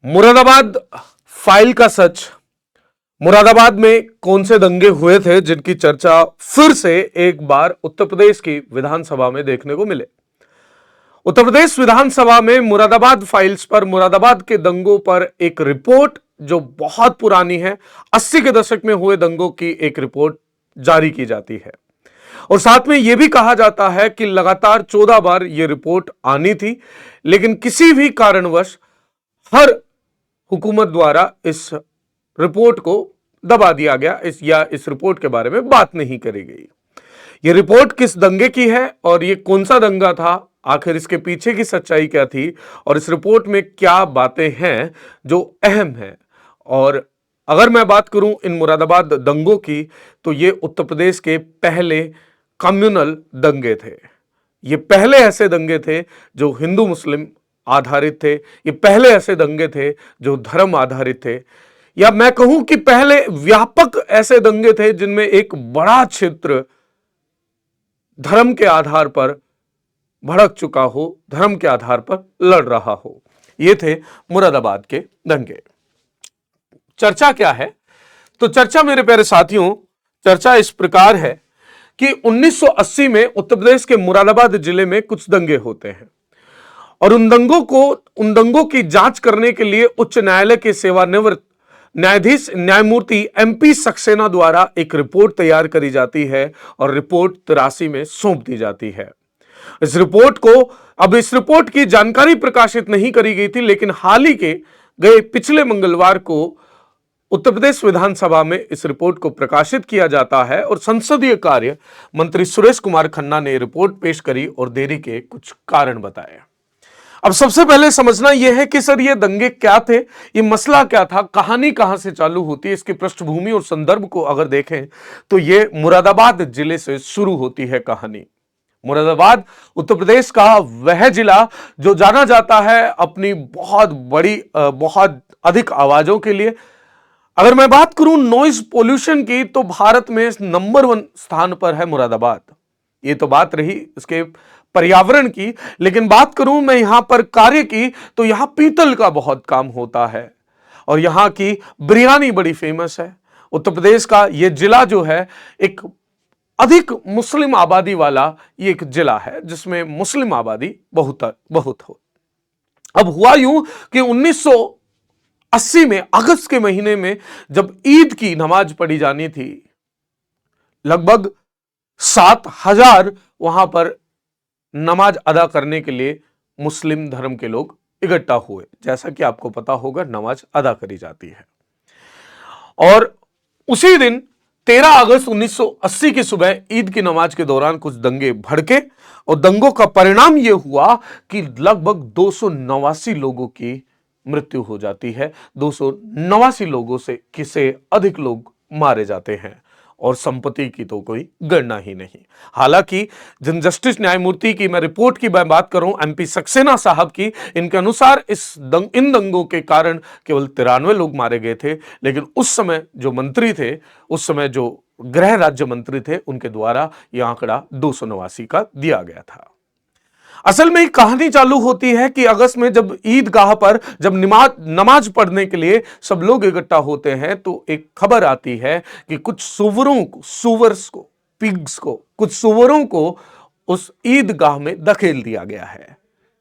Moradabad file का सच। मुरादाबाद में कौन से दंगे हुए थे जिनकी चर्चा फिर से एक बार उत्तर प्रदेश की विधानसभा में देखने को मिले। उत्तर प्रदेश विधानसभा में मुरादाबाद फाइल्स पर, मुरादाबाद के दंगों पर एक रिपोर्ट जो बहुत पुरानी है, 80 के दशक में हुए दंगों की एक रिपोर्ट जारी की जाती है। और साथ में यह भी कहा जाता है कि लगातार 14 बार यह रिपोर्ट आनी थी, लेकिन किसी भी कारणवश हर हुकूमत द्वारा इस रिपोर्ट को दबा दिया गया, इस रिपोर्ट के बारे में बात नहीं करी गई। यह रिपोर्ट किस दंगे की है और यह कौन सा दंगा था, आखिर इसके पीछे की सच्चाई क्या थी और इस रिपोर्ट में क्या बातें हैं जो अहम हैं। और अगर मैं बात करूं इन मुरादाबाद दंगों की, तो ये उत्तर प्रदेश के पहले कम्युनल दंगे थे। ये पहले ऐसे दंगे थे जो हिंदू मुस्लिम आधारित थे। ये पहले ऐसे दंगे थे जो धर्म आधारित थे, या मैं कहूं कि पहले व्यापक ऐसे दंगे थे जिनमें एक बड़ा क्षेत्र धर्म के आधार पर भड़क चुका हो, धर्म के आधार पर लड़ रहा हो। ये थे मुरादाबाद के दंगे। चर्चा क्या है? तो चर्चा मेरे प्यारे साथियों, चर्चा इस प्रकार है कि 1980 में उत्तर प्रदेश के मुरादाबाद जिले में कुछ दंगे होते हैं और उन दंगों की जांच करने के लिए उच्च न्यायालय के सेवानिवृत्त न्यायाधीश न्यायमूर्ति MP सक्सेना द्वारा एक रिपोर्ट तैयार करी जाती है और रिपोर्ट 83 में सौंप दी जाती है। इस रिपोर्ट की जानकारी प्रकाशित नहीं करी गई थी, लेकिन हाल ही के गए पिछले मंगलवार को उत्तर प्रदेश विधानसभा में इस रिपोर्ट को प्रकाशित किया जाता है और संसदीय कार्य मंत्री सुरेश कुमार खन्ना ने रिपोर्ट पेश करी और देरी के कुछ कारण बताए। अब सबसे पहले समझना यह है कि सर ये दंगे क्या थे, ये मसला क्या था, कहानी कहां से चालू होती है। इसकी पृष्ठभूमि और संदर्भ को अगर देखें तो ये मुरादाबाद जिले से शुरू होती है कहानी। मुरादाबाद उत्तर प्रदेश का वह जिला जो जाना जाता है अपनी बहुत अधिक आवाजों के लिए। अगर मैं बात करूं नॉइज पोल्यूशन की, तो भारत में नंबर 1 स्थान पर है मुरादाबाद। ये तो बात रही इसके पर्यावरण की, लेकिन बात करूं मैं यहां पर कार्य की, तो यहां पीतल का बहुत काम होता है और यहां की बिरयानी बड़ी फेमस है। उत्तर प्रदेश का यह जिला जो है एक अधिक मुस्लिम आबादी वाला ये एक जिला है जिसमें मुस्लिम आबादी बहुत हो। अब हुआ यूं कि 1980 में अगस्त के महीने में जब ईद की नमाज पढ़ी जानी थी, लगभग 7,000 वहां पर नमाज अदा करने के लिए मुस्लिम धर्म के लोग इकट्ठा हुए। जैसा कि आपको पता होगा नमाज अदा करी जाती है और उसी दिन 13 अगस्त 1980 की सुबह ईद की नमाज के दौरान कुछ दंगे भड़के और दंगों का परिणाम यह हुआ कि लगभग 289 लोगों की मृत्यु हो जाती है। 289 लोगों से अधिक लोग मारे जाते हैं और संपत्ति की तो कोई गणना ही नहीं। हालांकि जन जस्टिस न्यायमूर्ति की मैं रिपोर्ट की मैं बात करूं, MP सक्सेना साहब की, इनके अनुसार इन दंगों के कारण केवल 93 लोग मारे गए थे, लेकिन उस समय जो मंत्री थे, उस समय जो गृह राज्य मंत्री थे, उनके द्वारा यह आंकड़ा 289 का दिया गया था। असल में कहानी चालू होती है कि अगस्त में जब ईदगाह पर जब नमाज पढ़ने के लिए सब लोग इकट्ठा होते हैं, तो एक खबर आती है कि कुछ कुछ सुअरों को उस ईदगाह में धकेल दिया गया है,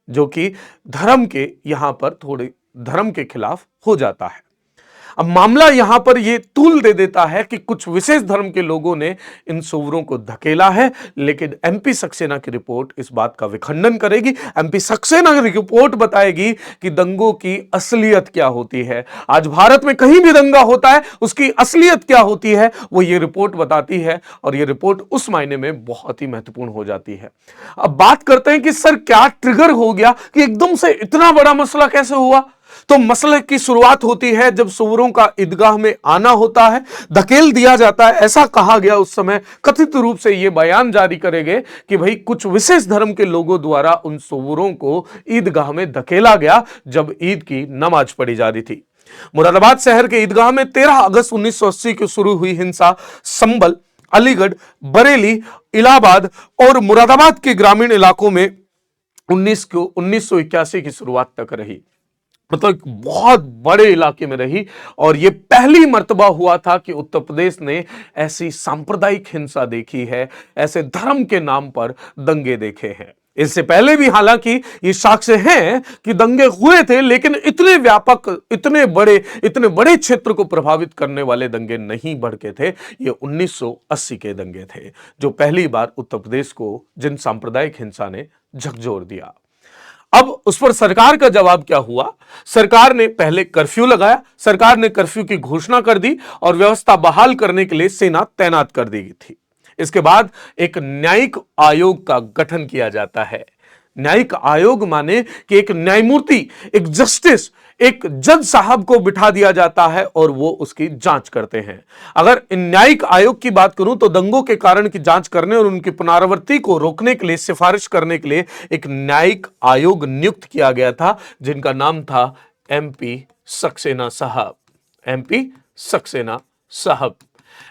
जो कि धर्म के यहां पर थोड़े धर्म के खिलाफ हो जाता है। अब मामला यहां पर यह तूल दे देता है कि कुछ विशेष धर्म के लोगों ने इन सुअरों को धकेला है, लेकिन MP सक्सेना की रिपोर्ट इस बात का विखंडन करेगी। MP सक्सेना की रिपोर्ट बताएगी कि दंगों की असलियत क्या होती है। आज भारत में कहीं भी दंगा होता है, उसकी असलियत क्या होती है, वो ये रिपोर्ट बताती है और ये रिपोर्ट उस मायने में बहुत ही महत्वपूर्ण हो जाती है। अब बात करते हैं कि सर क्या ट्रिगर हो गया कि एकदम से इतना बड़ा मसला कैसे हुआ। तो मसले की शुरुआत होती है जब सुअरों का ईदगाह में आना होता है, धकेल दिया जाता है। ऐसा कहा गया उस समय, कथित रूप से यह बयान जारी करे गए कि भाई कुछ विशेष धर्म के लोगों द्वारा उन सुअरों को ईदगाह में धकेला गया जब ईद की नमाज पढ़ी जा रही थी। मुरादाबाद शहर के ईदगाह में 13 अगस्त 1980 को शुरू हुई हिंसा संभल, अलीगढ़, बरेली, इलाहाबाद और मुरादाबाद के ग्रामीण इलाकों में 1981 की शुरुआत तक रही। मतलब एक बहुत बड़े इलाके में रही, और यह पहली मर्तबा हुआ था कि उत्तर प्रदेश ने ऐसी सांप्रदायिक हिंसा देखी है, ऐसे धर्म के नाम पर दंगे देखे हैं। इससे पहले भी हालांकि ये साक्ष्य हैं कि दंगे हुए थे, लेकिन इतने व्यापक, इतने बड़े क्षेत्र को प्रभावित करने वाले दंगे नहीं भड़के थे। ये 1980 के दंगे थे जो पहली बार उत्तर प्रदेश को जिन सांप्रदायिक हिंसा ने झकझोर दिया। अब उस पर सरकार का जवाब क्या हुआ? सरकार ने पहले कर्फ्यू लगाया, सरकार ने कर्फ्यू की घोषणा कर दी और व्यवस्था बहाल करने के लिए सेना तैनात कर दी गई थी। इसके बाद एक न्यायिक आयोग का गठन किया जाता है। न्यायिक आयोग माने कि एक न्यायमूर्ति, एक जस्टिस, एक जज साहब को बिठा दिया जाता है और वो उसकी जांच करते हैं। अगर इन न्यायिक आयोग की बात करूं तो दंगों के कारण की जांच करने और उनकी पुनरावृत्ति को रोकने के लिए, सिफारिश करने के लिए एक न्यायिक आयोग नियुक्त किया गया था, जिनका नाम था एमपी सक्सेना साहब। एमपी सक्सेना साहब,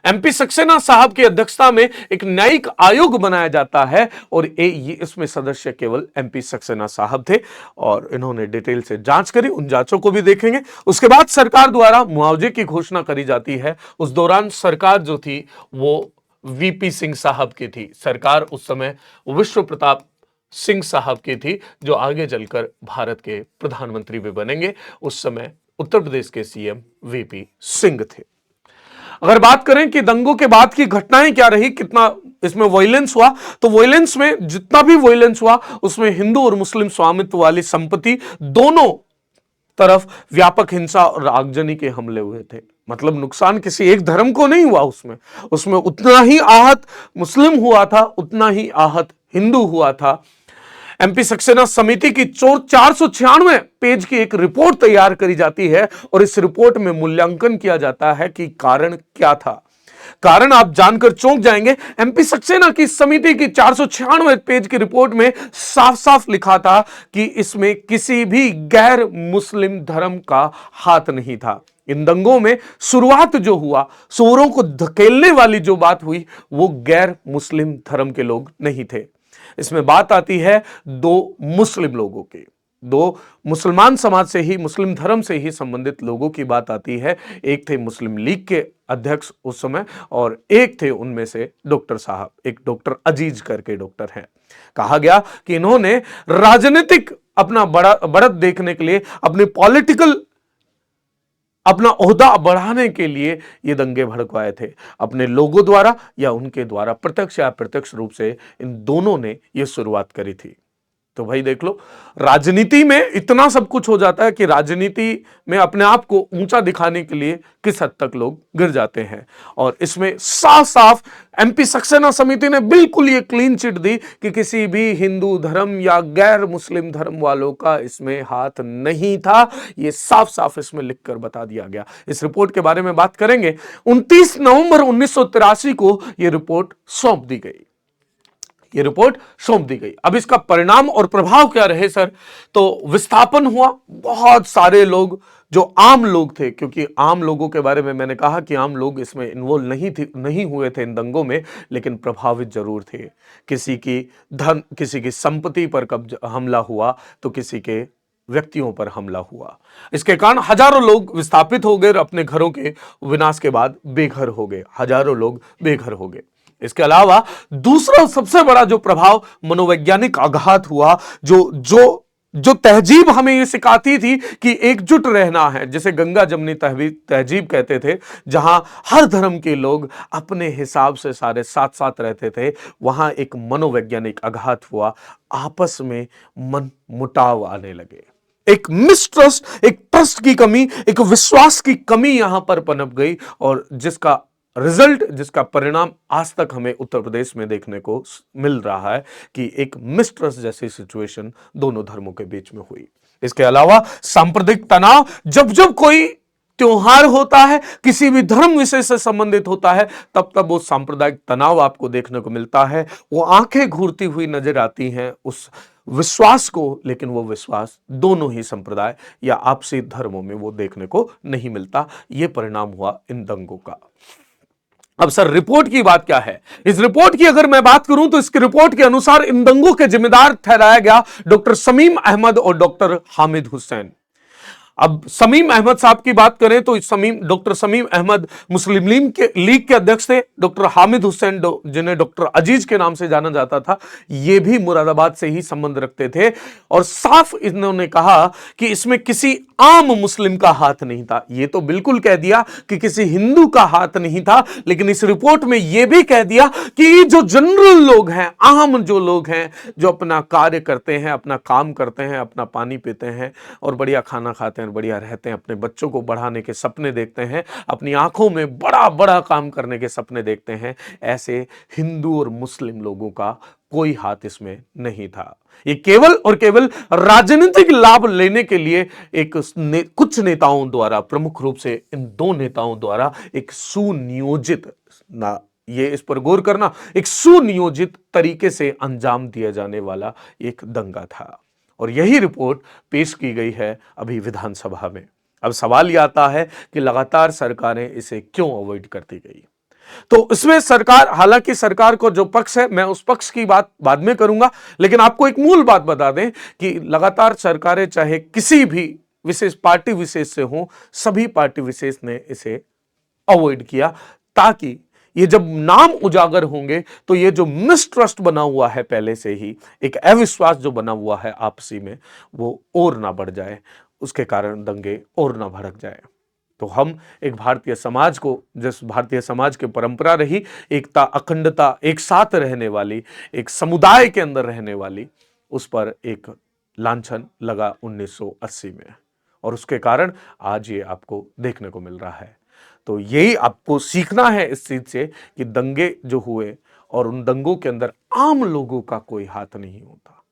एमपी सक्सेना साहब की अध्यक्षता में एक न्यायिक आयोग बनाया जाता है और ये इसमें सदस्य केवल एमपी सक्सेना साहब थे और इन्होंने डिटेल से जांच करी। उन जांचों को भी देखेंगे। उसके बाद सरकार द्वारा मुआवजे की घोषणा करी जाती है। उस दौरान सरकार जो थी वो वीपी सिंह साहब की थी। सरकार उस समय विश्व प्रताप सिंह साहब की थी, जो आगे चलकर भारत के प्रधानमंत्री भी बनेंगे। उस समय उत्तर प्रदेश के सीएम वीपी सिंह थे। अगर बात करें कि दंगों के बाद की घटनाएं क्या रही, कितना इसमें वायलेंस हुआ, तो वायलेंस में जितना भी वायलेंस हुआ उसमें हिंदू और मुस्लिम स्वामित्व वाली संपत्ति दोनों तरफ व्यापक हिंसा और आगजनी के हमले हुए थे। मतलब नुकसान किसी एक धर्म को नहीं हुआ, उसमें उतना ही आहत मुस्लिम हुआ था, उतना ही आहत हिंदू हुआ था। एमपी सक्सेना समिति की 496 पेज की एक रिपोर्ट तैयार करी जाती है और इस रिपोर्ट में मूल्यांकन किया जाता है कि कारण क्या था। कारण आप जानकर चौंक जाएंगे। एमपी सक्सेना की समिति की 496 पेज की रिपोर्ट में साफ साफ लिखा था कि इसमें किसी भी गैर मुस्लिम धर्म का हाथ नहीं था। इन दंगों में शुरुआत जो हुआ, सूरों को धकेलने वाली जो बात हुई, वो गैर मुस्लिम धर्म के लोग नहीं थे। इसमें बात आती है दो मुस्लिम लोगों की, दो मुसलमान समाज से ही, मुस्लिम धर्म से ही संबंधित लोगों की बात आती है। एक थे मुस्लिम लीग के अध्यक्ष उस समय और एक थे उनमें से डॉक्टर साहब, एक डॉक्टर अजीज करके डॉक्टर हैं। कहा गया कि इन्होंने राजनीतिक अपना बढ़त देखने के लिए, अपने पॉलिटिकल अपना ओहदा बढ़ाने के लिए ये दंगे भड़कवाए थे। अपने लोगों द्वारा या उनके द्वारा, प्रत्यक्ष या अप्रत्यक्ष रूप से इन दोनों ने ये शुरुआत करी थी। तो भाई देख लो, राजनीति में इतना सब कुछ हो जाता है कि राजनीति में अपने आप को ऊंचा दिखाने के लिए किस हद तक लोग गिर जाते हैं। और इसमें साफ साफ एमपी सक्सेना समिति ने बिल्कुल ये क्लीन चिट दी कि किसी भी हिंदू धर्म या गैर मुस्लिम धर्म वालों का इसमें हाथ नहीं था। ये साफ साफ इसमें लिखकर बता दिया गया। इस रिपोर्ट के बारे में बात करेंगे। 29 नवंबर 1983 को यह रिपोर्ट सौंप दी गई। ये रिपोर्ट सौंप दी गई। अब इसका परिणाम और प्रभाव क्या रहे सर? तो विस्थापन हुआ। बहुत सारे लोग जो आम लोग थे, क्योंकि आम लोगों के बारे में मैंने कहा कि आम लोग इसमें इन्वॉल्व नहीं हुए थे इन दंगों में, लेकिन प्रभावित जरूर थे। किसी की धन, किसी की संपत्ति पर कब्जा हमला हुआ तो किसी के व्यक्तियों पर हमला हुआ। इसके कारण हजारों लोग विस्थापित हो गए, अपने घरों के विनाश के बाद बेघर हो गए। हजारों लोग बेघर हो गए। इसके अलावा दूसरा सबसे बड़ा जो प्रभाव मनोवैज्ञानिक आघात हुआ, जो तहजीब हमें ये सिखाती थी कि एकजुट रहना है, जिसे गंगा जमनी तहजीब कहते थे, जहां हर धर्म के लोग अपने हिसाब से सारे साथ साथ रहते थे, वहां एक मनोवैज्ञानिक आघात हुआ। आपस में मन मुटाव आने लगे। एक मिसट्रस्ट, एक ट्रस्ट की कमी, एक विश्वास की कमी यहां पर पनप गई और जिसका रिजल्ट, जिसका परिणाम आज तक हमें उत्तर प्रदेश में देखने को मिल रहा है कि एक मिसट्रस्ट जैसी सिचुएशन दोनों धर्मों के बीच में हुई। इसके अलावा सांप्रदायिक तनाव, जब जब कोई त्योहार होता है, किसी भी धर्म विषय से संबंधित होता है, तब तब वो सांप्रदायिक तनाव आपको देखने को मिलता है। वो आंखें घूरती हुई नजर आती हैं उस विश्वास को, लेकिन वो विश्वास दोनों ही संप्रदाय या आपसी धर्मों में वो देखने को नहीं मिलता। ये परिणाम हुआ इन दंगों का। अब सर रिपोर्ट की बात क्या है? इस रिपोर्ट की अगर मैं बात करूं तो इसकी रिपोर्ट के अनुसार इन दंगों के जिम्मेदार ठहराया गया डॉक्टर शमीम अहमद और डॉक्टर हामिद हुसैन। अब समीम अहमद साहब की बात करें तो डॉक्टर समीम अहमद मुस्लिम लीग के अध्यक्ष थे। डॉक्टर हामिद हुसैन जिन्हें डॉक्टर अजीज के नाम से जाना जाता था, ये भी मुरादाबाद से ही संबंध रखते थे और साफ इन्होंने कहा कि इसमें किसी आम मुस्लिम का हाथ नहीं था। ये तो बिल्कुल कह दिया कि किसी हिंदू का हाथ नहीं था, लेकिन इस रिपोर्ट में यह भी कह दिया कि जो जनरल लोग हैं, आम जो लोग हैं, जो अपना कार्य करते हैं, अपना काम करते हैं, अपना पानी पीते हैं और बढ़िया खाना खाते हैं, बढ़िया रहते हैं, अपने बच्चों को बढ़ाने के सपने देखते हैं, अपनी आंखों में बड़ा बड़ा काम करने के सपने देखते हैं, ऐसे हिंदू और मुस्लिम लोगों का कोई हाथ इसमें नहीं था। ये केवल और केवल राजनीतिक लाभ लेने के लिए कुछ नेताओं द्वारा, प्रमुख रूप से इन दो नेताओं द्वारा एक सुनियोजित, ना ये इस पर गौर करना, एक सुनियोजित तरीके से अंजाम दिया जाने वाला एक दंगा था। और यही रिपोर्ट पेश की गई है अभी विधानसभा में। अब सवाल यह आता है कि लगातार सरकारें इसे क्यों अवॉइड करती गई। तो इसमें सरकार, हालांकि सरकार को जो पक्ष है, मैं उस पक्ष की बात बाद में करूंगा, लेकिन आपको एक मूल बात बता दें कि लगातार सरकारें चाहे किसी भी विशेष पार्टी विशेष से हो, सभी पार्टी विशेष ने इसे अवॉइड किया, ताकि ये जब नाम उजागर होंगे तो ये जो मिसट्रस्ट बना हुआ है पहले से ही, एक अविश्वास जो बना हुआ है आपसी में, वो और ना बढ़ जाए, उसके कारण दंगे और ना भड़क जाए। तो हम एक भारतीय समाज को, जिस भारतीय समाज की परंपरा रही एकता, अखंडता, एक साथ रहने वाली, एक समुदाय के अंदर रहने वाली, उस पर एक लांछन लगा 1980 में और उसके कारण आज ये आपको देखने को मिल रहा है। तो यही आपको सीखना है इस चीज से कि दंगे जो हुए और उन दंगों के अंदर आम लोगों का कोई हाथ नहीं होता।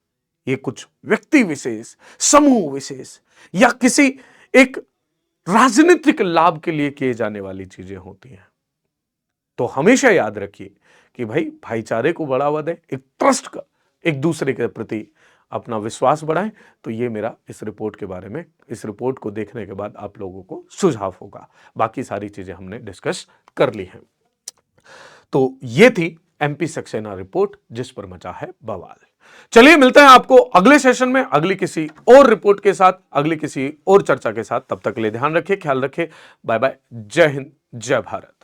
ये कुछ व्यक्ति विशेष, समूह विशेष या किसी एक राजनीतिक लाभ के लिए किए जाने वाली चीजें होती हैं। तो हमेशा याद रखिए कि भाई भाईचारे को बढ़ावा दें, एक ट्रस्ट का, एक दूसरे के प्रति अपना विश्वास बढ़ाएं। तो ये मेरा इस रिपोर्ट के बारे में, इस रिपोर्ट को देखने के बाद आप लोगों को सुझाव होगा। बाकी सारी चीजें हमने डिस्कस कर ली हैं। तो ये थी एमपी सक्सेना रिपोर्ट जिस पर मचा है बवाल। चलिए मिलते हैं आपको अगले सेशन में अगली किसी और रिपोर्ट के साथ, अगली किसी और चर्चा के साथ। तब तक के लिए ध्यान रखिए, ख्याल रखिए। Bye bye. जय हिंद, जय भारत।